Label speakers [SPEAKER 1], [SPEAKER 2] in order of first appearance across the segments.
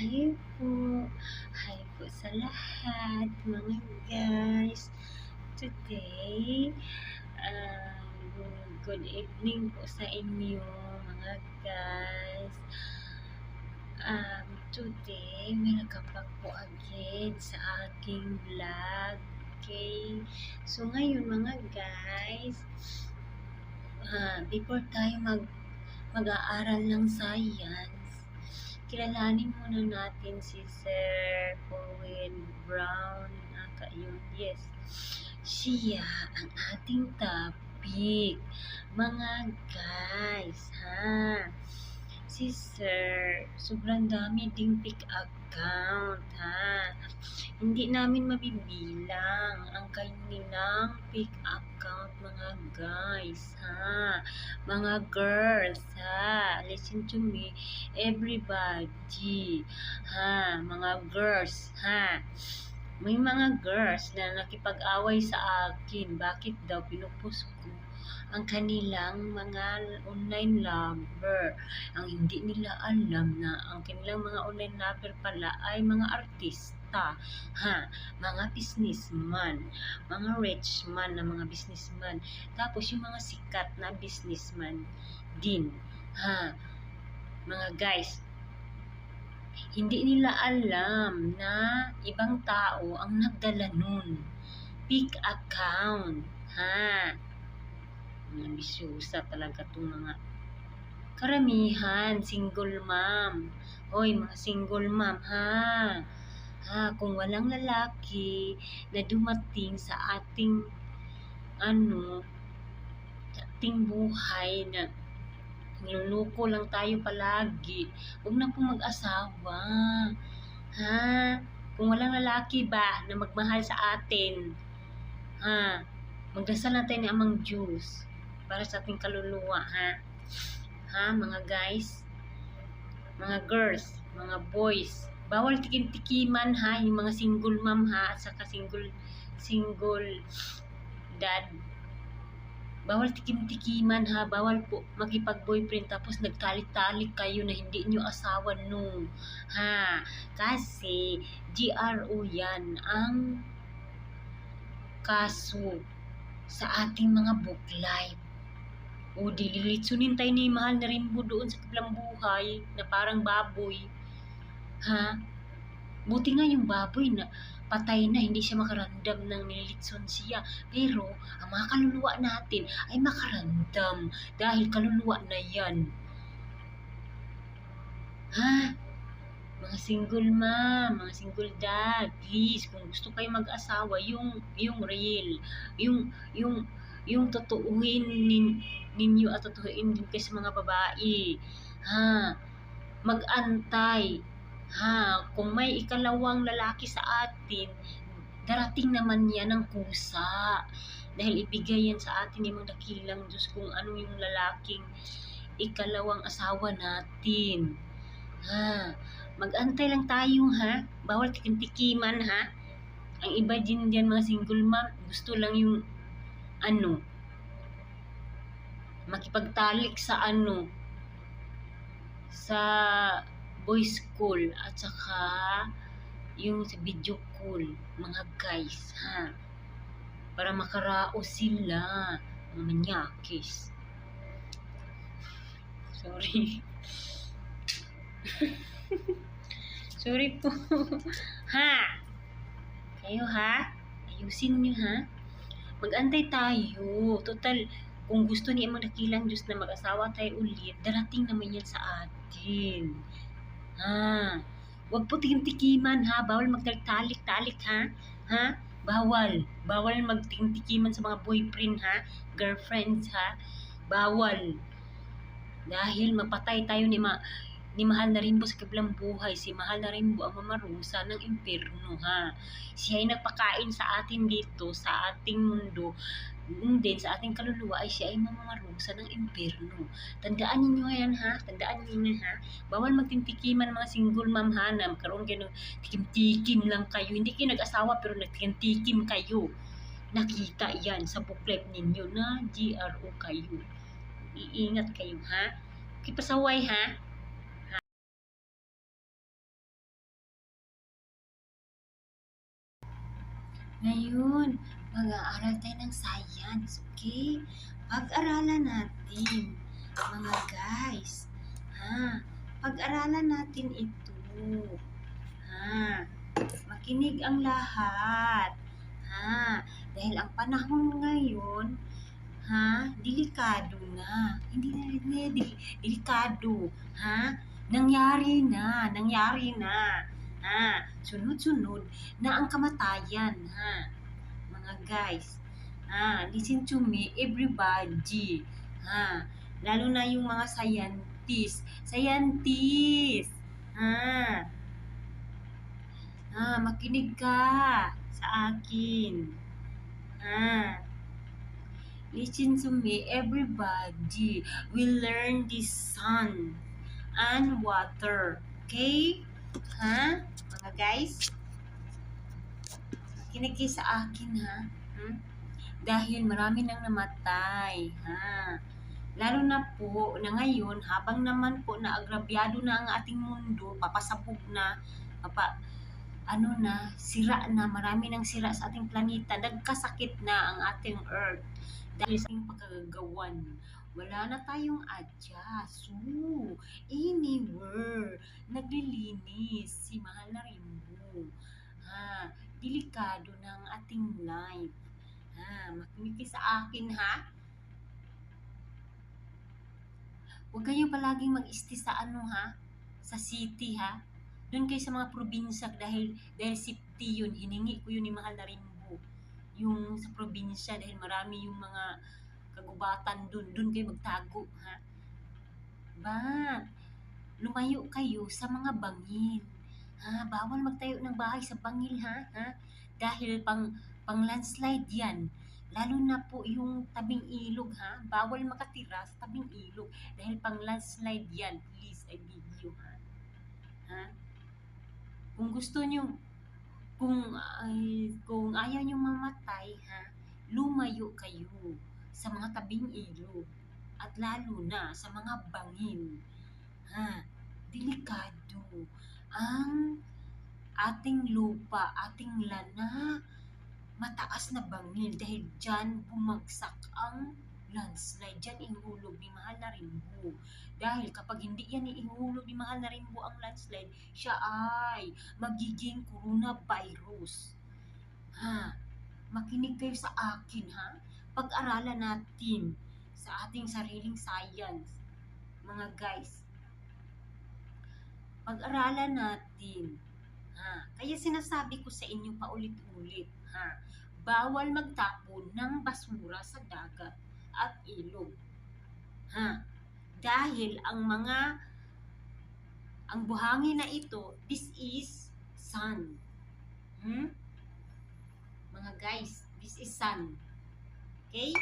[SPEAKER 1] Hi po. Hi po sa lahat, mga guys. Today, good evening po sa inyo, mga guys. Today, welcome back po again sa aking vlog. Okay? So, ngayon, mga guys, before tayo mag-aaral ng science, kilalanin muna natin si Sir Owen Brown. Yun, yes. Siya ang ating topic, mga guys, ha. Si Sir, sobrang dami ding pick account, ha. Hindi namin mabibilang ang kanilang pick account, mga guys, ha. Mga girls, ha. Listen to me, everybody, ha. Mga girls, ha. May mga girls na nakipag-away sa akin. Bakit daw pinupost ko ang kanilang mga online lover? Ang hindi nila alam na ang kanilang mga online lover pala ay mga artista, ha, mga businessman, mga rich man na mga businessman. Tapos yung mga sikat na businessman din, ha, mga guys. Hindi nila alam na ibang tao ang nagdala nun. Pick account, ha. Mga bisyusa talaga itong mga karamihan, single mom. Hoy, mga single mom, ha. Kung walang lalaki na dumating sa ating buhay na niluluko lang tayo palagi, huwag na pong mag-asawa, ha. Kung walang lalaki ba na magmahal sa atin, ha, magdasal natin ng Amang Diyos para sa ating kaluluwa, ha, mga guys, mga girls, mga boys. Bawal tikim-tikiman, ha, yung mga single mom, ha, at saka single dad. Bawal tikim-tikiman, ha. Bawal po makipag-boyfriend tapos nagtalik-talik kayo na hindi nyo asawa, no, ha. Kasi GRO yan ang kaso sa ating mga book life. O dililitsunin tayo ni Mahal na Rimbo doon sa kabilang buhay na parang baboy, ha. Buti nga yung baboy na patay na, hindi siya makaramdam ng nililitson siya. Pero ang mga kaluluwa natin ay makaramdam dahil kaluluwa na yan, ha. Mga single mom, mga single dad, please, kung gusto kayo mag-asawa, yung real, yung totoohin ninyo at totoohin din kayo sa mga babae, ha. Mag-antay, ha. Kung may ikalawang lalaki sa atin, darating naman yan ng kusa. Dahil ibigay yan sa atin yung mga dakilang Diyos kung ano yung lalaking ikalawang asawa natin, ha. Mag-antay lang tayo, ha. Bawal tikim-tikiman, ha. Ang iba din mga single mom, gusto lang yung makipagtalik sa sa voice call at saka yung sa video call, mga guys, ha. Para makaraos sila, mga manyakis. Sorry. Sorry po. Ha. Kayo, ha. Ayusin nyo, ha. Mag-antay tayo. Total, kung gusto niya magdakilang Diyos na mag-asawa tayo ulit, darating naman yan sa atin, ha. Huwag po tikim-tikiman, ha. Bawal magtalik-talik, ha. Ha? Bawal magtikim-tikiman sa mga boyfriend, ha. Girlfriends, ha. Bawal. Dahil mapatay tayo ni Mahal na Rimbo sa kabilang buhay. Si Mahal na Rimbo ang mamarusa ng impyerno, ha. Siya ay nagpakain sa atin dito, sa ating mundo, din sa ating kaluluwa ay siya ay mamarusa ng impyerno. Tandaan niyo yan, ha. Tandaan niyo, ha. Bawal magtintikiman mga single mom, ha, na magkaroon kayo ng tikim-tikim lang kayo. Hindi kayo nag-asawa pero nagtikim-tikim kayo. Nakita yan sa booklet ninyo na GRO kayo. Iingat kayo, ha. Kipasaway, ha. Ngayon, mag-aaral tayo ng science, okay? Pag-aralan natin, mga guys. Ha? Pag-aralan natin ito. Ha? Makinig ang lahat. Ha? Dahil ang panahon ngayon, delikado na. Hindi delikado. Nangyari na. Sunod-sunod na ang kamatayan. Mga guys. Listen to me, everybody. Lalo na yung mga scientist. Scientist. Makinig ka sa akin. Listen to me, everybody. We learn this sun and water. Okay? Mga guys? Makinig kayo sa akin, Dahil marami nang namatay, Lalo na po na ngayon, habang naman po na agrabyado na ang ating mundo, papasabog na, sira na, marami nang sira sa ating planeta, nagkasakit na ang ating earth dahil sa ating pagkagagawan. Wala na tayong adjust. Anywhere, naglilinis si Mahal na Rimbo. Delikado ng ating life. Makinig kayo sa akin, Huwag kayo palaging mag-stay sa sa city, Doon kayo sa mga probinsya dahil safety yun. Hiningi ko yun ni Mahal na Rimbo. Yung sa probinsya dahil marami yung mga kagubatan doon kayo magtago, But, lumayo kayo sa mga bangil. Bawal magtayo ng bahay sa bangil, Dahil pang landslide yan. Lalo na po yung tabing ilog, Bawal makatira sa tabing ilog dahil pang landslide yan. Please, I beg you, Kung gusto nyo, kung ayaw nyo mamatay, lumayo kayo sa mga tabing ilog at lalo na sa mga bangil. Delikado ang ating lupa, ating lana, mataas na bangil dahil dyan bumagsak ang landslide. Dyan ihulog ni Mahal na Rimbo. Dahil kapag hindi yan ihulog ni Mahal na Rimbo ang landslide, siya ay magiging coronavirus. Makinig kayo sa akin, Pag-aralan natin sa ating sariling science. Mga guys, pag-aralan natin. Kaya sinasabi ko sa inyo paulit-ulit, bawal magtapon ng basura sa dagat at ilog. Dahil ang buhangin na ito, this is sun. Mga guys, this is sun. Okay?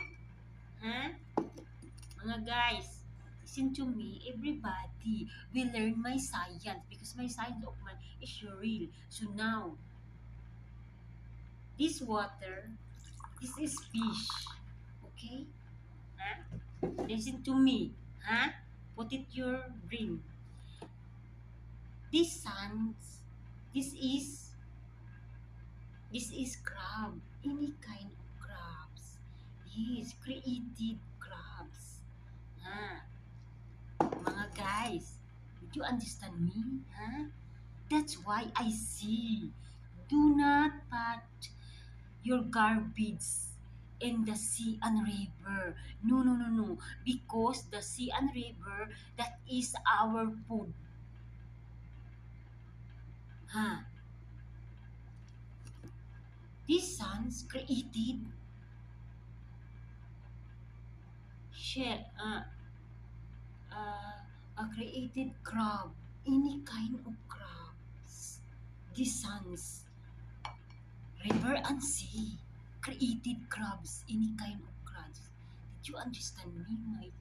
[SPEAKER 1] Mga guys, listen to me, everybody. We learn my science because my science of man is real. So now, this water, this is fish. Okay? Listen to me. Put it your brain. This science, this is crab. Any kind of crabs. Yes, created crabs. Mga guys, did you understand me? That's why I say, do not put your garbage in the sea and river. No. Because the sea and river, that is our food. These sons created created crab, any kind of crabs. These sons, river and sea, created crabs, any kind of crabs. Did you understand me?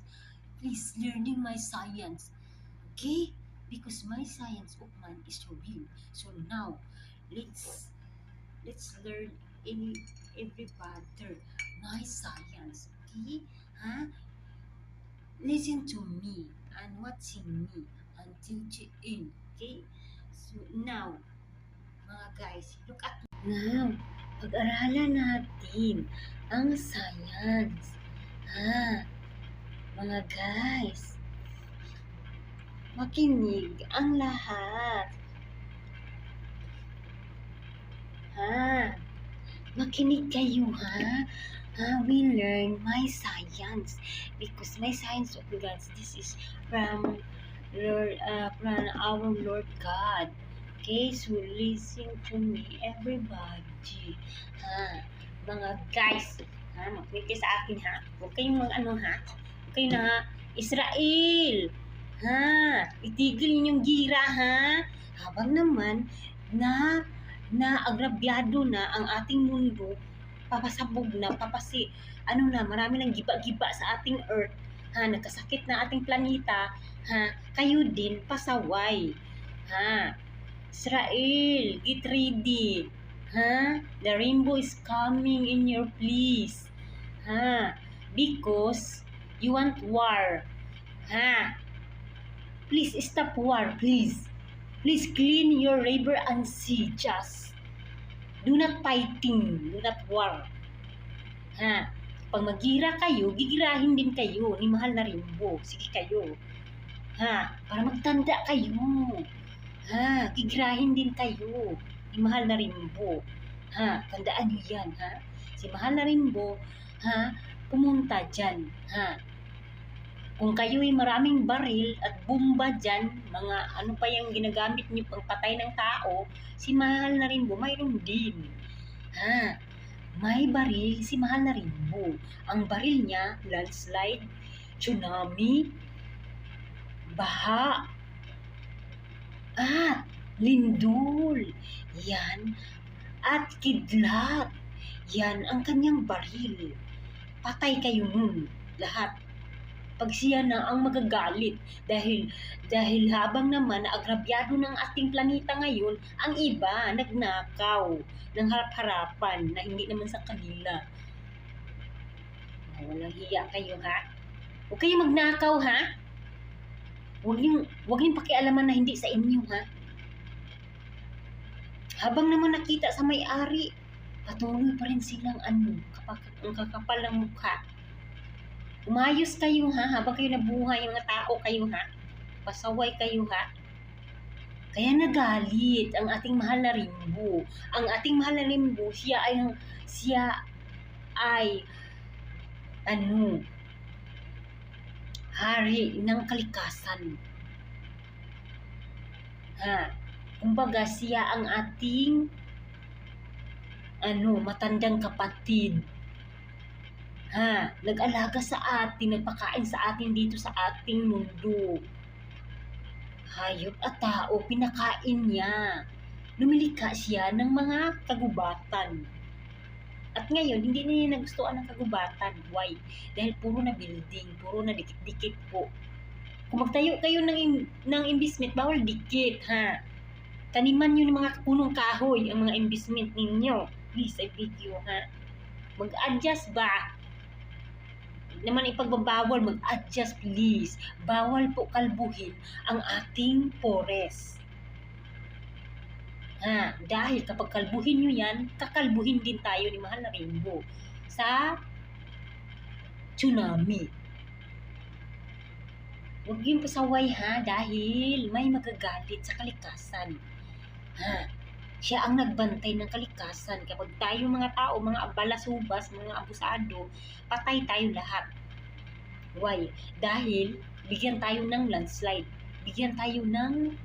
[SPEAKER 1] Please learning my science, okay? Because my science of man is real. So now, let's learn everybody my science, okay? Listen to me and watching me until the end, okay? So now, mga guys, look at me now. Pag-aralan natin ang science. Ha, mga guys, makinig ang lahat. Ha, makinig kayo ha. We learn my science because my science of God's this is from from our Lord God. Okay, so listen to me everybody. Ha, mga guys, makinig kayo sa akin ha. Huwag kayong ha. Huwag kayong na Israel. Ha, itigil ninyong gira ha. Habang naman na agrabyado na ang ating mundo, papasabog na, marami ng giba-giba sa ating earth, nagkasakit na ating planeta, kayo din, pasaway, Israel, get ready, the rainbow is coming in your place, because you want war, please stop war, please clean your river and sea, just do not fighting, do not war. Pag magira kayo, gigirahin din kayo ni mahal na Rimbo. Sige kayo. Para magtanda kayo. Gigirahin din kayo ni mahal na Rimbo. Tandaan nyo yan, Si mahal na Rimbo, pumunta dyan, Kung kayo ay maraming baril at bomba dyan, mga ano pa yung ginagamit niyo pang patay ng tao, si mahal na Rimbo mayroon din. May baril si mahal na Rimbo. Ang baril niya, landslide, tsunami, baha, at lindol. Yan. At kidlat. Yan ang kanyang baril. Patay kayo nun. Lahat. Pag siya na ang magagalit dahil habang naman agrabyado ng ating planeta ngayon, ang iba nagnakaw ng harap-harapan na hindi naman sa kanila. Walang hiya kayo Huwag kayong magnakaw Huwag niyong pakialaman na hindi sa inyo Habang naman nakita sa may-ari, patuloy pa rin silang ang kakapal ng mukha. Umayos kayo habang kayo nabuhay, mga tao kayo pasaway kayo Kaya nagalit ang ating mahal na Rimbo. Ang ating mahal na Rimbo, siya ay hari ng kalikasan. Kumbaga siya ang ating matandang kapatid. Nag-alaga sa atin, nagpakain sa atin dito sa ating mundo. Hayop at tao, pinakain niya. Lumilika siya ng mga kagubatan. At ngayon, hindi na niya nagustuhan ng kagubatan. Why? Dahil puro na building, puro na dikit-dikit po. Kung magtayo kayo ng investment, bawal dikit, Taniman nyo ng mga punong kahoy ang mga investment ninyo. Please, I beg you, Mag-adjust ba? Naman ipagbabawal, mag-adjust please. Bawal po kalbuhin ang ating forest. Dahil kapag kalbuhin nyo yan, kakalbuhin din tayo ni mahal na Rimbo sa tsunami. Huwag yung pasaway dahil may magagalit sa kalikasan. Siya ang nagbantay ng kalikasan. Kapag tayo mga tao, mga balasubas, mga abusado, patay tayo lahat. Why? Dahil bigyan tayo ng landslide. Bigyan tayo ng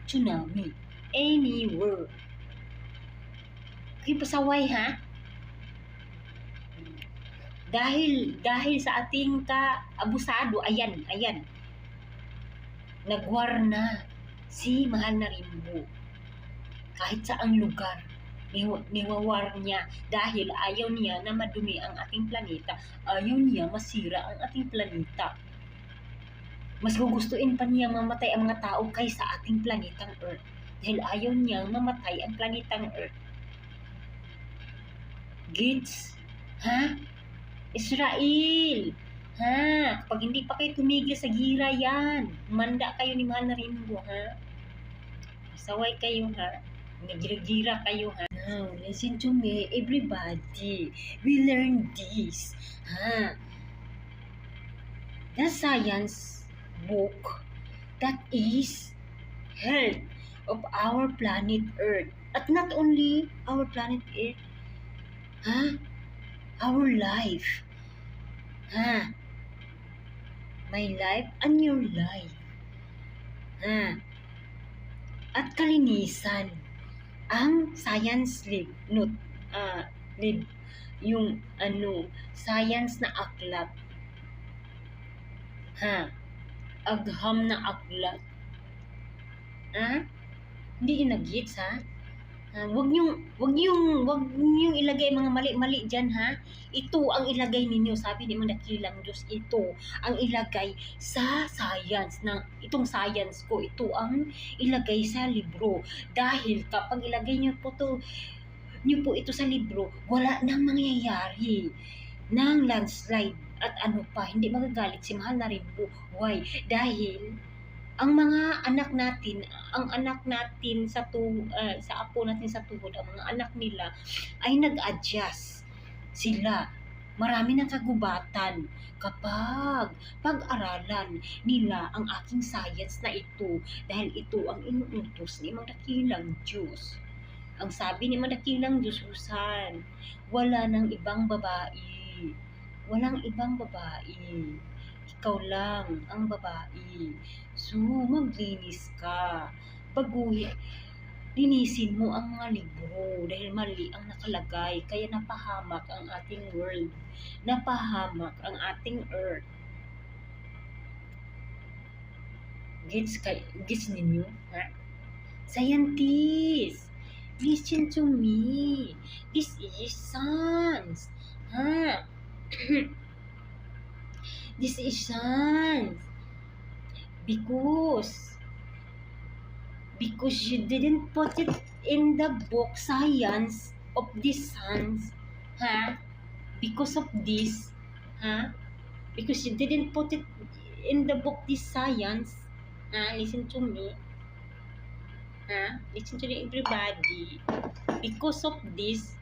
[SPEAKER 1] tsunami. Anywhere. Kaya pasaway Dahil sa ating abusado, ayan. Nagwar na si mahal na Rimbo. Kahit saang lugar, niwawar niya dahil ayaw niya na madumi ang ating planeta. Ayaw niya masira ang ating planeta. Mas gugustuin pa niya mamatay ang mga tao kaysa ating planetang Earth. Dahil ayaw niya mamatay ang planetang Earth. Gets? Israel! Kapag hindi pa kayo tumigil sa gira yan, manda kayo ni mahal na Rimbo, Saway kayo, nagira-gira kayo, Now, listen to me, everybody. We learn this. The science book that is health of our planet Earth. At not only our planet Earth, our life. My life and your life. At kalinisan. Ang science lib, yung science na aklat. Agham na aklat. Hindi yun nag-gets, wag niyong ilagay mga mali-mali dyan, Ito ang ilagay ninyo, sabi ni mga dakilang Diyos, ito ang ilagay sa science, itong science ko, ito ang ilagay sa libro. Dahil kapag ilagay niyo po ito sa libro, wala nang mangyayari ng landslide at hindi magagalit si mahal na Rainbow. Why? Dahil ang mga anak natin sa apo natin sa tuhod, ang mga anak nila ay nag-adjust sila. Marami ng kagubatan kapag pag-aralan nila ang aking science na ito, dahil ito ang inuutos ni mga dakilang Diyos. Ang sabi ni mga dakilang Diyos, Susan, wala nang ibang babae. Walang ibang babae. Ikaw lang ang babae. So, maglinis ka. Linisin mo ang mga libro dahil mali ang nakalagay. Kaya napahamak ang ating world. Napahamak ang ating earth. Gets ninyo? Scientists, listen to me. This is science. This is science. Because you didn't put it in the book science of this science. Because of this. Because you didn't put it in the book this science. Listen to me. Listen to me, everybody. Because of this,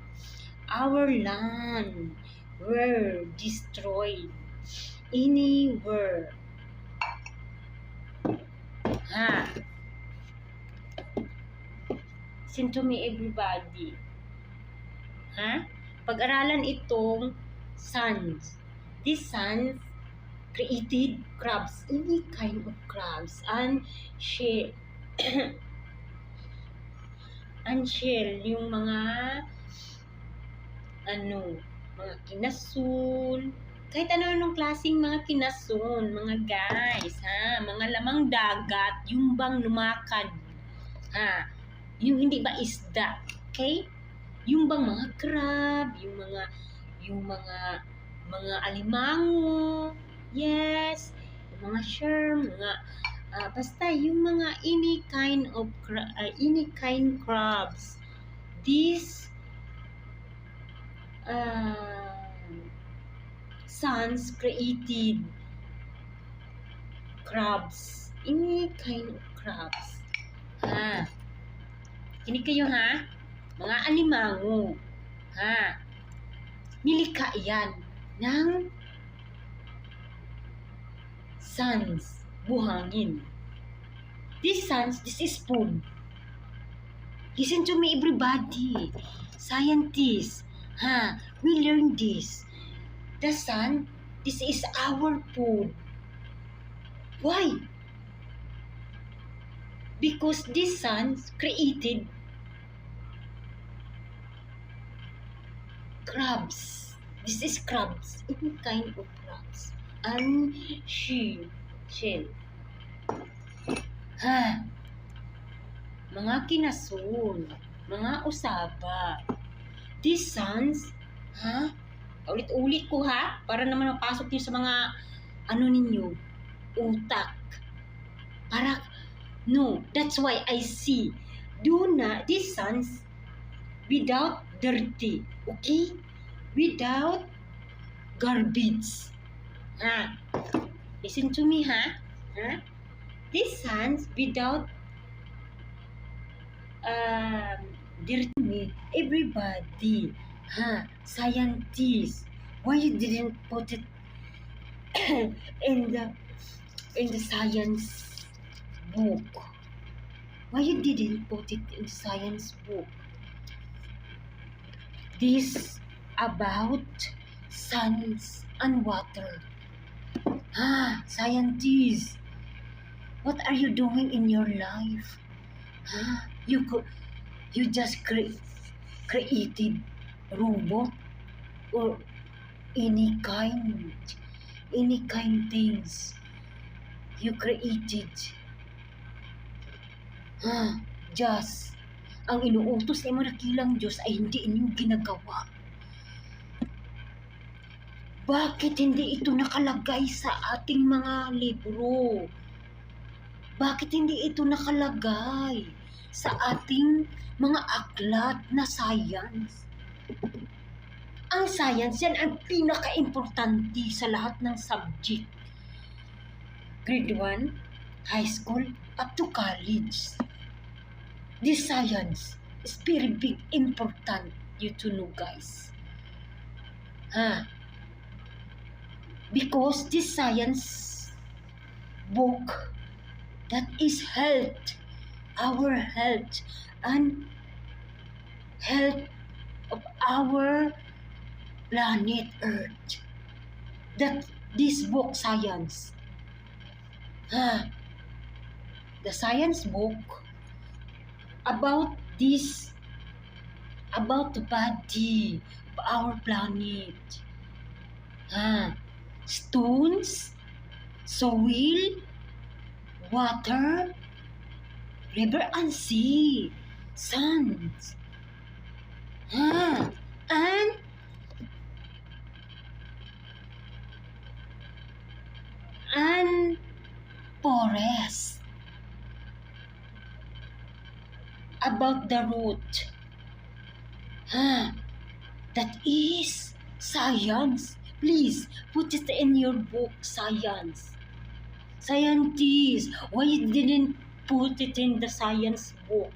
[SPEAKER 1] our land were destroyed anywhere. Listen to me, everybody. Pag-aralan itong suns. These suns created crabs, any kind of crabs, and shell. And shell, yung mga mga kinasul, kahit anong klaseng mga kinasun, mga guys, mga lamang dagat, yung bang lumakad, yung hindi ba isda, okay? Yung bang mga crab, yung mga alimango, yes, yung mga shrimp, basta yung mga any kind crabs. These suns created crabs, any kind of crabs. Kinig kayo, mga alimango, nilikha yan ng suns, buhangin. This suns, this is food. Listen to me, everybody. Scientists, we learn this. The sun, this is our food. Why? Because this sun created crabs. This is crabs, any kind of crabs. And shell. Mga kinasul, mga usaba. These suns, ulit-ulit ko, para naman mapasok niyo sa mga ninyo, utak. That's why I see, these suns without dirty, okay? Without garbage. Listen to me, These suns without Dirty me, everybody, scientists, why you didn't put it in the science book? Why you didn't put it in the science book? This about suns and water. Scientists, what are you doing in your life? You just created robot or any kind things you created. Just ang inuutos ng mga dakilang Diyos ay hindi inyong ginagawa. Bakit hindi ito nakalagay sa ating mga libro? Bakit hindi ito nakalagay sa ating mga aklat na science? Ang science yan ang pinaka-importante sa lahat ng subject. Grade 1, high school, up to college. This science is very big important you to know, guys. Because this science book that is health, our health and health of our planet Earth. That this book science, the science book about this, about the body of our planet. Stones, soil, water, river and sea, suns, and forest. About the root. That is science. Please put it in your book, science. Scientists, why you didn't put it in the science book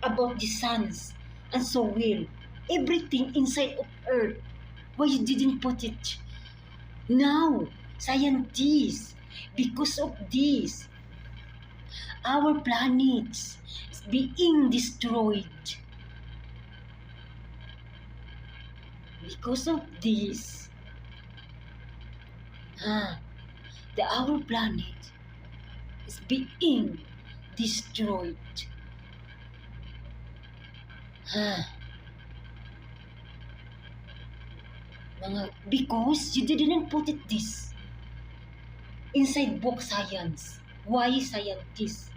[SPEAKER 1] about the suns and soil, everything inside of Earth? Why you didn't put it? Now, scientists, because of this, our planet is being destroyed. Because of this, our planet is being destroyed. Because you didn't put it this inside book science. Why scientists?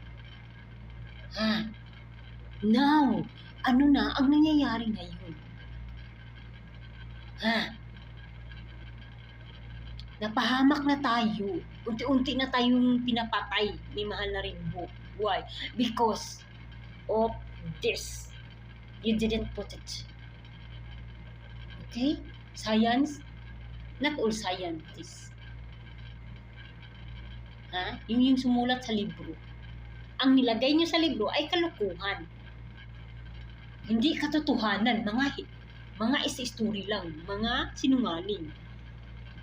[SPEAKER 1] Now, ano na ang nangyayari ngayon? Napahamak na tayo. Unti-unti na tayong pinapatay ni Mahal na Rimbo. Why? Because of this. You didn't put it. Okay? Science, not all scientists. Yung sumulat sa libro. Ang nilagay nyo sa libro ay kalokohan. Hindi katotohanan, mga isa-story lang, mga sinungaling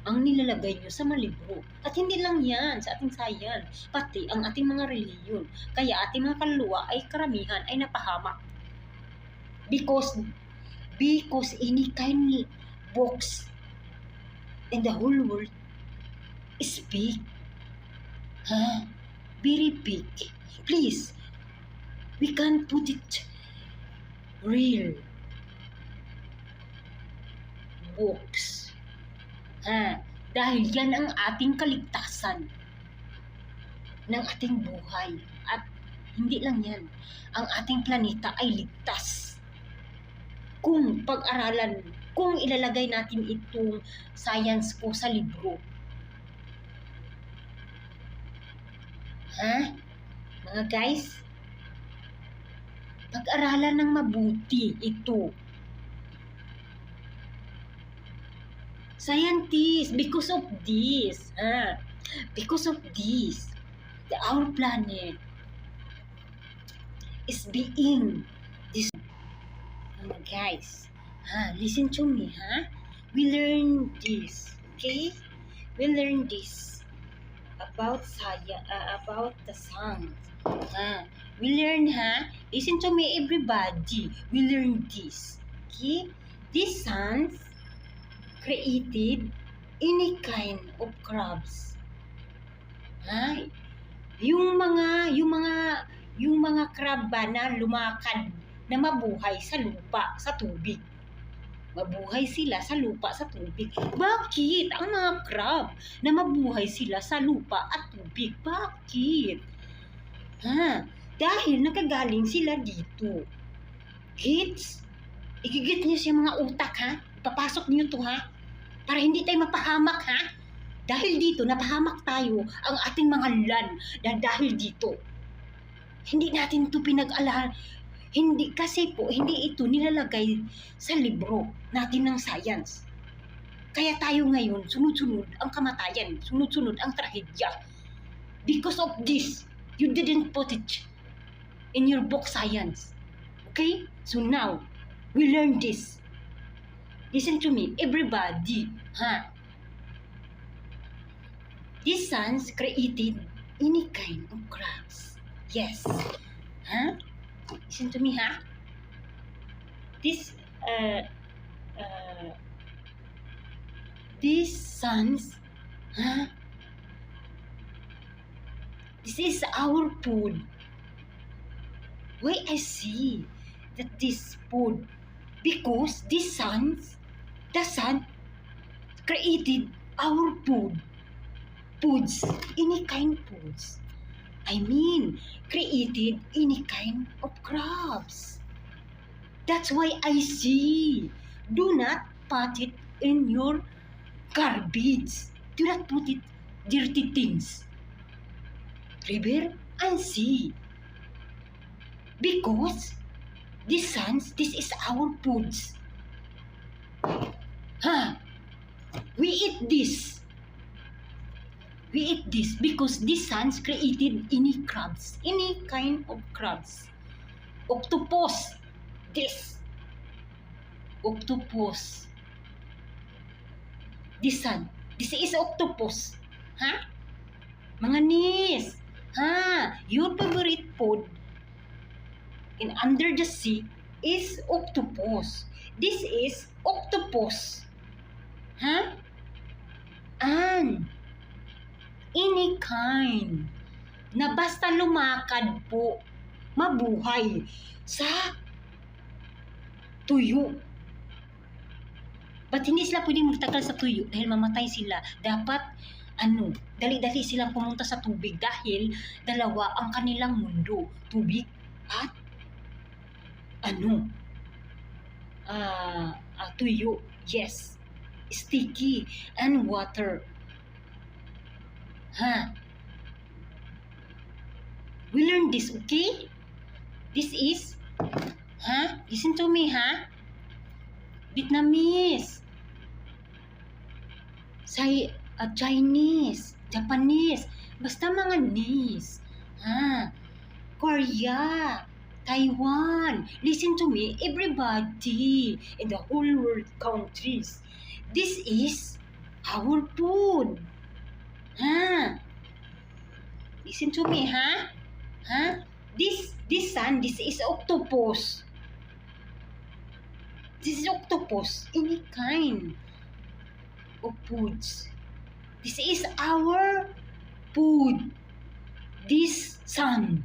[SPEAKER 1] ang nilalagay nyo sa mga libro. At hindi lang yan sa ating science, pati ang ating mga reliyon. Kaya ating mga kaluluwa ay karamihan ay napahamak. Because any kind books in the whole world is big. Very big. Please, we can't put it real books. Dahil yan ang ating kaligtasan ng ating buhay. At hindi lang yan, ang ating planeta ay ligtas. Kung pag-aralan, kung ilalagay natin itong science ko sa libro. Mga guys, pag-aralan ng mabuti ito. Scientists, because of this, our planet is being this. guys. Listen to me, We learn this, okay? We learn this about about the sun. We learn, Listen to me, everybody. We learn this, okay? These suns created any kind of crabs. Yung mga crab ba na lumakad na mabuhay sa lupa, sa tubig. Mabuhay sila sa lupa, sa tubig. Bakit ang mga crab na mabuhay sila sa lupa at tubig? Bakit? Dahil nakagaling sila dito. Gets? Igigit niyo siya mga utak, Papasok niyo to, para hindi tayo mapahamak, Dahil dito, napahamak tayo ang ating mga land dahil dito. Hindi natin ito pinag-alahan. Hindi ito nilalagay sa libro natin ng science. Kaya tayo ngayon, sunod-sunod ang kamatayan, sunod-sunod ang trahedya. Because of this, you didn't put it in your book science. Okay? So now, we learn this. Listen to me, everybody, These suns created any kind of crabs. Yes. Listen to me, These suns, this is our food. Why I see that this food? Because the sun created our food. Foods, any kind foods. I mean, created any kind of crabs. That's why I see. Do not put it in your garbage. Do not put it dirty things. River and sea. Because this is our foods. We eat this. We eat this because these suns created any crabs, any kind of crabs. Octopus, this. Octopus. This sun, this is octopus. Mga nis, your favorite food in under the sea is octopus. This is octopus. And any kind na basta lumakad po, mabuhay sa tuyo. Ba't hindi sila pwedeng magtagal sa tuyo? Dahil mamatay sila. Dapat, dali-dali silang pumunta sa tubig dahil dalawa ang kanilang mundo. Tubig at tuyo. Yes. Sticky and water. We learn this, okay? This is, listen to me, Vietnamese, Chinese, Japanese, basta mga nis, Korea, Taiwan. Listen to me, everybody in the whole world countries. This is our food. Listen to me, This sun, this is octopus. This is octopus, any kind of foods. This is our food. This sun.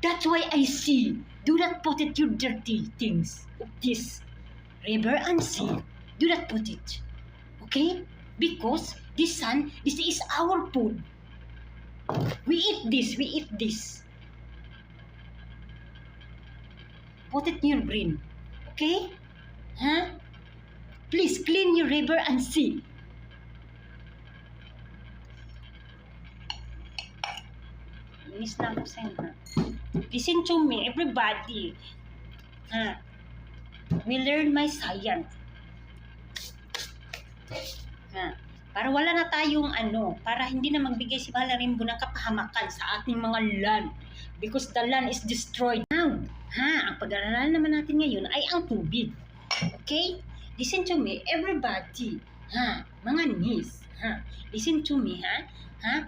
[SPEAKER 1] That's why I see. Do not put it your dirty things of this river and sea. Do not put it. Okay? Because this sun, this is our food. We eat this. Put it in your brain. Okay? Please clean your river and sea. Inis na ako sa'yo, Listen to me, everybody. We learn my science. Para wala na tayong para hindi na magbigay si Valarimbo ng kapahamakan sa ating mga land because the land is destroyed now. Ang pag-aaralan naman natin ngayon ay ang tubig. Okay? Listen to me, everybody. Mga niece. Listen to me,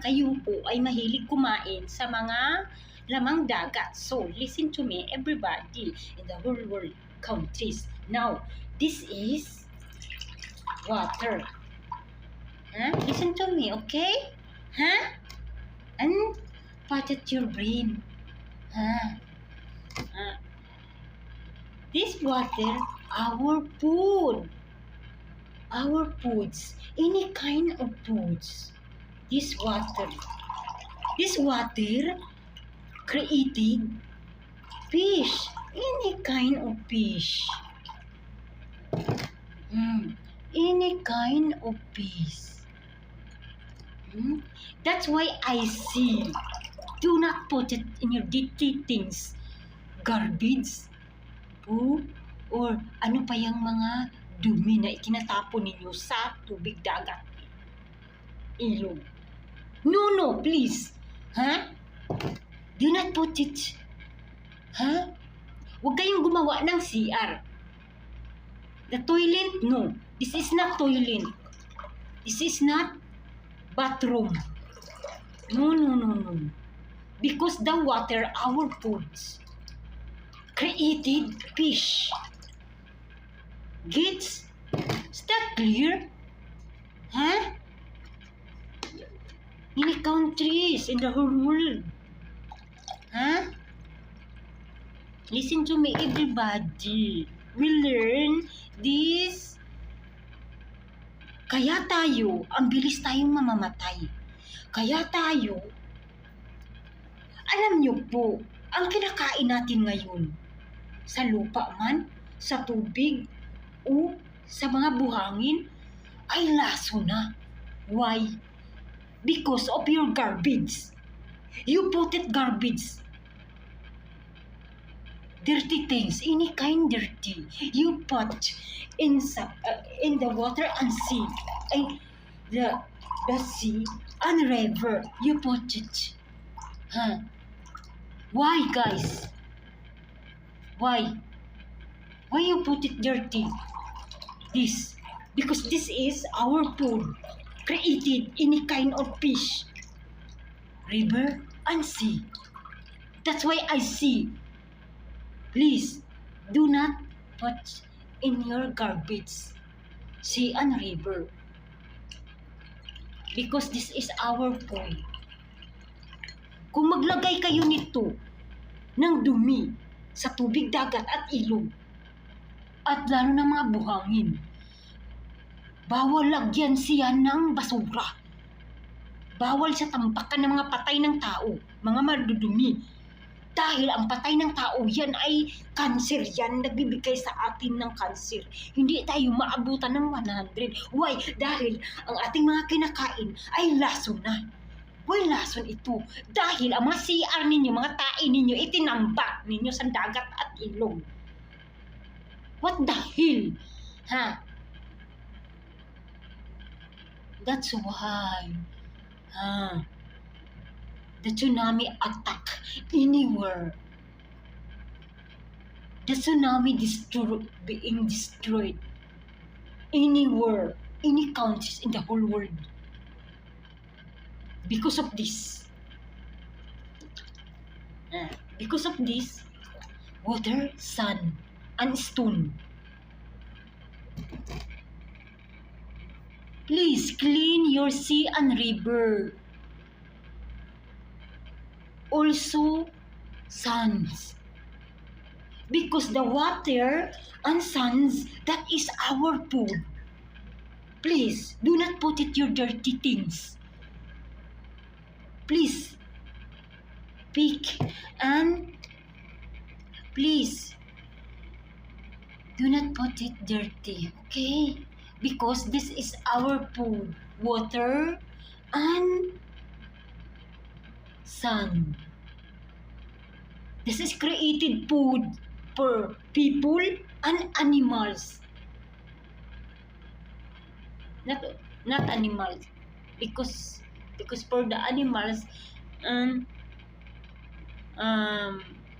[SPEAKER 1] Kayo po ay mahilig kumain sa mga lamang dagat. So, listen to me, everybody in the whole world countries. Now, this is water. Listen to me, okay? And put it your brain. This water, our food. Our foods. Any kind of foods. This water. This water created fish. Any kind of fish. Any kind of fish. That's why I see. Do not put it in your dirty things. Garbage. Poo. Or ano pa yung mga dumi na itinatapon ninyo sa tubig dagat. Ilog. No, please. Do not put it. Huwag kayong gumawa ng CR. The toilet, no. This is not toilet. This is not bathroom. No. Because the water, our foods, created fish. Is that clear? Many countries in the whole world. Listen to me, everybody. We learn this. Kaya tayo, ang bilis tayong mamamatay. Kaya tayo, alam niyo po, ang kinakain natin ngayon, sa lupa man, sa tubig, o sa mga buhangin, ay laso na. Why? Because of your garbage. You put it garbage. Dirty things, any kind dirty, you put in the water and sea, and the sea and river, you put it. Why, guys? Why you put it dirty? This, because this is our food, created any kind of fish, river and sea. That's why I see. Please, do not put in your garbage, sea and river. Because this is our food. Kung maglagay kayo nito ng dumi sa tubig dagat at ilog, at lalo ng mga buhangin, bawal lagyan siya ng basura. Bawal siya tampakan ng mga patay ng tao, mga madudumi. Dahil ang patay ng tao, yan ay cancer yan, nagbibigay sa atin ng cancer. Hindi tayo maabutan ng 100. Why? Dahil ang ating mga kinakain ay lason na. Why lason ito? Dahil ang mga CR ninyo, mga tae ninyo, itinambak ninyo sa dagat at ilog. What the hell? That's why the tsunami attack anywhere. The tsunami being destroyed anywhere, any countries in the whole world. Because of this. Because of this, water, sun, and stone. Please clean your sea and river. Also, suns. Because the water and suns, that is our food. Please, do not put it your dirty things. Please, pick and please, do not put it dirty, okay? Because this is our food, water and sun. This is created food for people and animals. Not animals, because for the animals